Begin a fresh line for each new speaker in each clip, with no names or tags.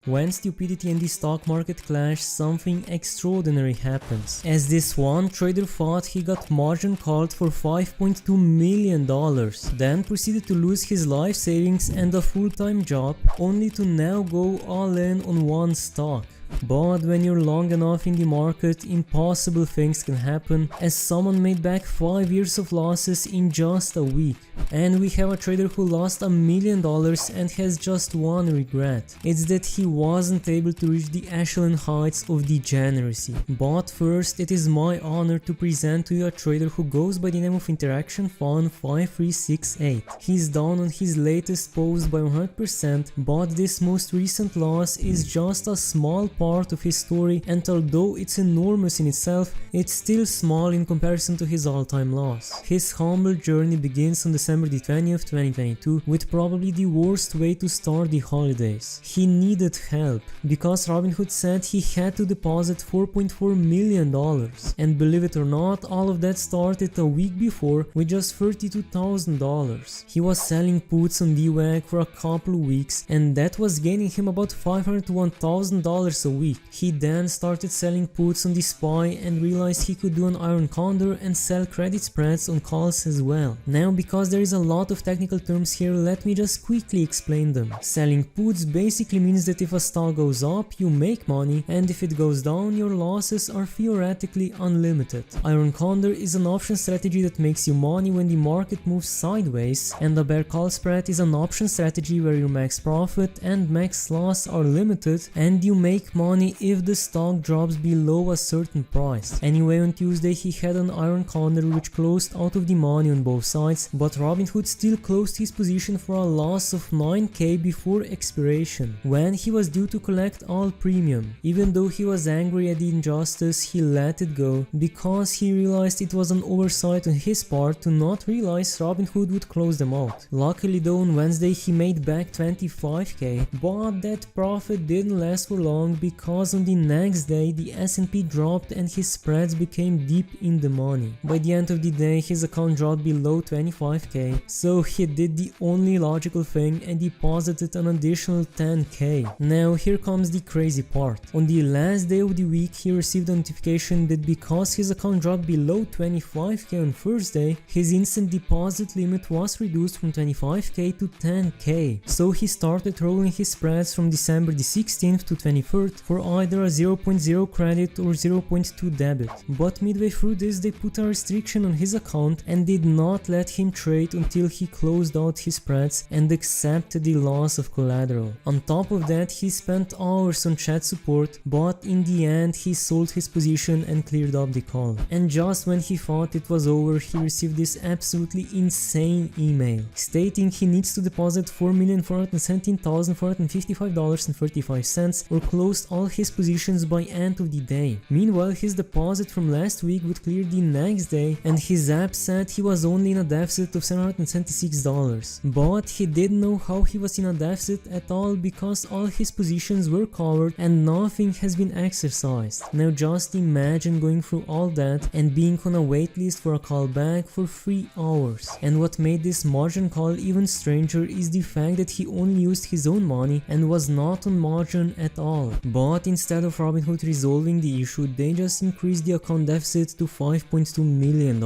When stupidity and the stock market clash, something extraordinary happens, as this one trader thought he got margin called for $5.2 million, then proceeded to lose his life savings and a full-time job, only to now go all in on one stock. But when you're long enough in the market, impossible things can happen, as someone made back 5 years of losses in just a week. And we have a trader who lost $1 million and has just one regret. It's that he wasn't able to reach the echelon heights of degeneracy. But first, it is my honor to present to you a trader who goes by the name of Interaction Fun 5368. He's down on his latest post by 100%, but this most recent loss is just a small part of his story, and although it's enormous in itself, it's still small in comparison to his all-time loss. His humble journey begins on December the 20th, 2022 with probably the worst way to start the holidays. He needed help because Robinhood said he had to deposit $4.4 million, and believe it or not, all of that started a week before with just $32,000. He was selling puts on DWAG for a couple of weeks, and that was gaining him about $501,000 a week. He then started selling puts on the SPY and realized he could do an iron condor and sell credit spreads on calls as well. Now, because there is a lot of technical terms here, let me just quickly explain them. Selling puts basically means that if a stock goes up, you make money, and if it goes down, your losses are theoretically unlimited. Iron condor is an option strategy that makes you money when the market moves sideways, and a bear call spread is an option strategy where your max profit and max loss are limited, and you make money if the stock drops below a certain price. Anyway, on Tuesday he had an iron condor which closed out of the money on both sides, but Robinhood still closed his position for a loss of 9k before expiration, when he was due to collect all premium. Even though he was angry at the injustice, he let it go because he realized it was an oversight on his part to not realize Robinhood would close them out. Luckily though, on Wednesday he made back 25k, but that profit didn't last for long because on the next day the S&P dropped and his spreads became deep in the money. By the end of the day his account dropped below 25k, so he did the only logical thing and deposited an additional 10k. Now here comes the crazy part. On the last day of the week he received a notification that because his account dropped below 25k on Thursday, his instant deposit limit was reduced from 25k to 10k. So he started rolling his spreads from December the 16th to 23rd for either a 0.0 credit or 0.2 debit. But midway through this they put a restriction on his account and did not let him trade until he closed out his spreads and accepted the loss of collateral. On top of that, he spent hours on chat support, but in the end he sold his position and cleared up the call. And just when he thought it was over, he received this absolutely insane email stating he needs to deposit $4,417,455.35 or closed all his positions by end of the day. Meanwhile, his deposit from last week would clear the next day, and his app said he was only in a deficit of $776. But he didn't know how he was in a deficit at all because all his positions were covered and nothing has been exercised. Now just imagine going through all that and being on a waitlist for a callback for 3 hours. And what made this margin call even stranger is the fact that he only used his own money and was not on margin at all. But instead of Robinhood resolving the issue, they just increased the account deficit to $5.2 million.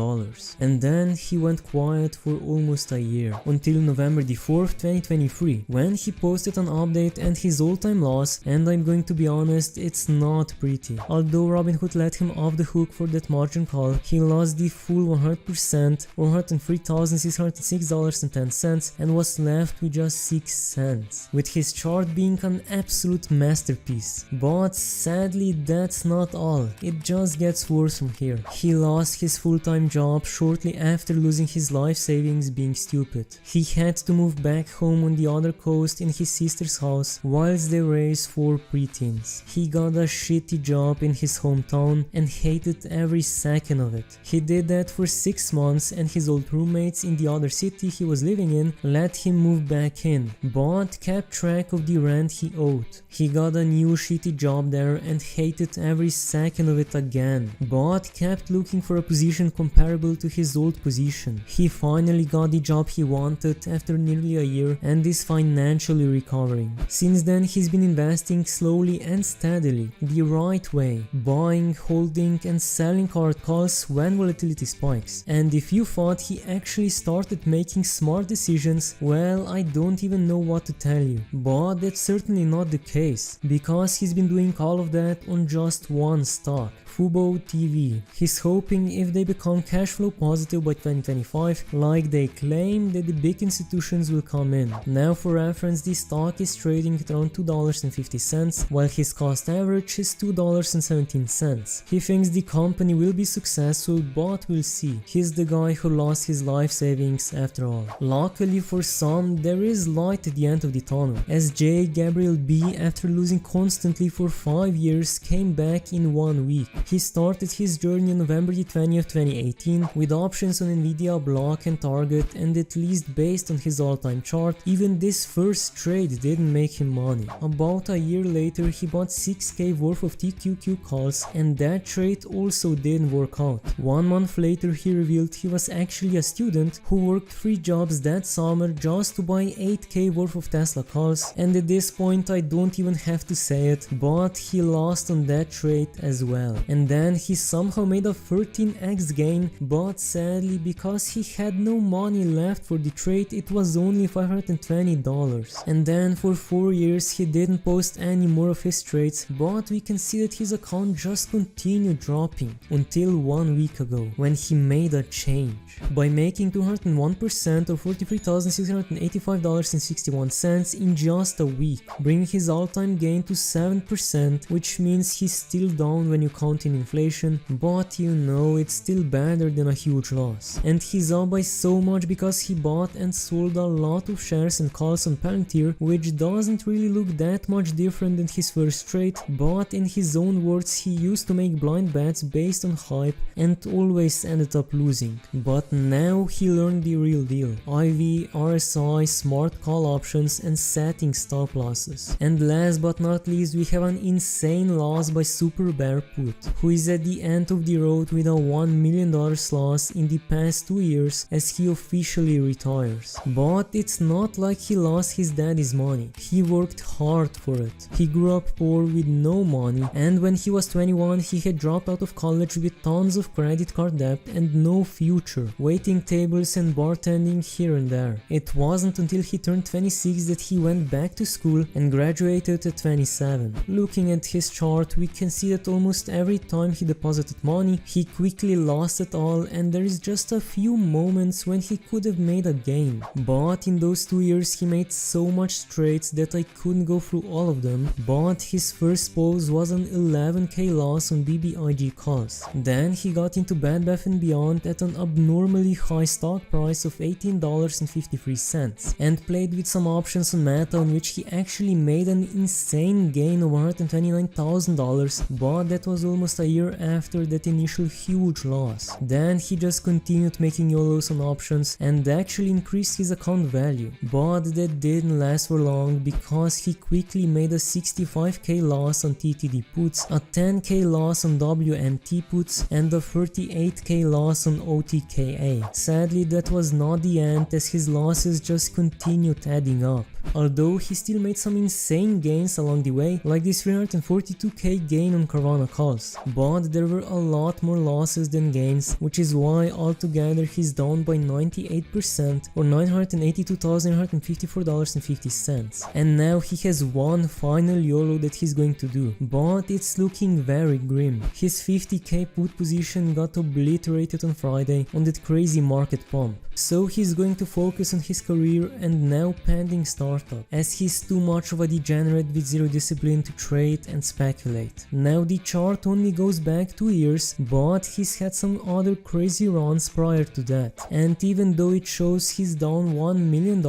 And then he went quiet for almost a year, until November the 4th, 2023, when he posted an update and his all-time loss, and I'm going to be honest, it's not pretty. Although Robinhood let him off the hook for that margin call, he lost the full 100% or $103,606.10 and was left with just 6 cents, with his chart being an absolute masterpiece. But sadly that's not all, it just gets worse from here. He lost his full-time job shortly after losing his life savings being stupid. He had to move back home on the other coast in his sister's house whilst they raised 4 preteens. He got a shitty job in his hometown and hated every second of it. He did that for 6 months and his old roommates in the other city he was living in let him move back in, but kept track of the rent he owed. He got a new shitty job there and hated every second of it again, but kept looking for a position comparable to his old position. He finally got the job he wanted after nearly a year and is financially recovering. Since then he's been investing slowly and steadily, the right way, buying, holding and selling hard calls when volatility spikes. And if you thought he actually started making smart decisions, well, I don't even know what to tell you. But that's certainly not the case, because he's been doing all of that on just one stock, Fubo TV. He's hoping if they become cash flow positive by 2025, like they claim, that the big institutions will come in. Now for reference, the stock is trading at around $2.50, while his cost average is $2.17. He thinks the company will be successful, but we'll see. He's the guy who lost his life savings after all. Luckily for some, there is light at the end of the tunnel, as J. Gabriel B., after losing constantly for 5 years, came back in 1 week. He started his journey on November 20th, 2018 with options on Nvidia, Block and Target, and at least based on his all-time chart, even this first trade didn't make him money. About a year later he bought 6k worth of TQQ calls, and that trade also didn't work out. 1 month later he revealed he was actually a student who worked 3 jobs that summer just to buy 8k worth of Tesla calls, and at this point I don't even have to say it, but he lost on that trade as well. And then he somehow made a 13x gain, but sadly because he had no money left for the trade it was only $520. And then for 4 years he didn't post any more of his trades, but we can see that his account just continued dropping until 1 week ago when he made a change. By making 201% or $43,685.61 in just a week, bringing his all-time gain to 7%, which means he's still down when you count in inflation, but you know it's still better than a huge loss. And he's up by so much because he bought and sold a lot of shares and calls on Palantir, which doesn't really look that much different than his first trade, but in his own words he used to make blind bets based on hype and always ended up losing. But now he learned the real deal: IV, RSI, smart call options and setting stop losses. And last but not least we have an insane loss by Super Bear Put, who is at the end of the road with a $1 million loss in the past 2 years as he officially retires. But it's not like he lost his daddy's money. He worked hard for it. He grew up poor with no money, and when he was 21 he had dropped out of college with tons of credit card debt and no future, waiting tables and bartending here and there. It wasn't until he turned 26 that he went back to school and graduated at 27. Looking at his chart we can see that almost every time he deposited money he quickly lost it all, and there is just a few moments when he could have made a gain. But in those 2 years he made so much trades that I couldn't go through all of them, but his first pose was an 11k loss on BBIG calls. Then he got into Bed Bath & Beyond at an abnormally high stock price of $18.53 and played with some options on Meta on which he actually made an insane gain of $129,000, but that was almost a year after that initial huge loss. Then he just continued making YOLOs on options and actually increased his account value, but that didn't last for long because he quickly made a 65k loss on TTD puts, a 10k loss on WMT puts and a 38k loss on OTKA. Sadly that was not the end, as his losses just continued adding up, although he still made some insane gains along the way, like this 342k gain on Carvana calls. But there were a lot more losses than gains, which is why altogether he's down by 98% or $982,154.50. And now he has one final YOLO that he's going to do, but it's looking very grim. His 50k put position got obliterated on Friday on that crazy market pump, so he's going to focus on his career and now pending startup, as he's too much of a degenerate with zero discipline to trade and speculate. Now the chart only goes back 2 years, but he's had some other crazy runs prior to that, and even though it shows he's down $1 million,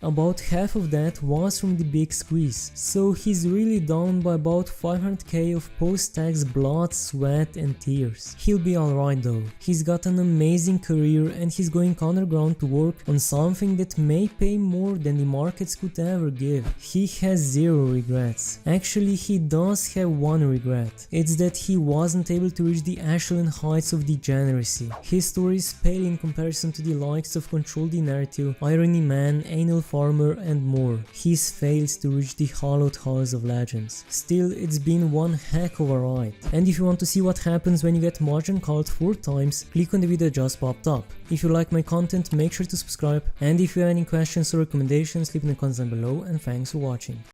about half of that was from the big squeeze, so he's really down by about 500k of post-tax blood, sweat and tears. He'll be alright though. He's got an amazing career and he's going underground to work on something that may pay more than the markets could ever give. He has zero regrets. Actually, he does have one regret. It's that he wasn't able to reach the echelon heights of degeneracy. His story is pale in comparison to the likes of Control the Narrative, Irony Man, Anal Farmer and more. He's failed to reach the hallowed halls of legends. Still, it's been one heck of a ride. And if you want to see what happens when you get margin called 4 times, click on the video that just popped up. If you like my content, make sure to subscribe, and if you have any questions or recommendations, leave in the comments down below, and thanks for watching.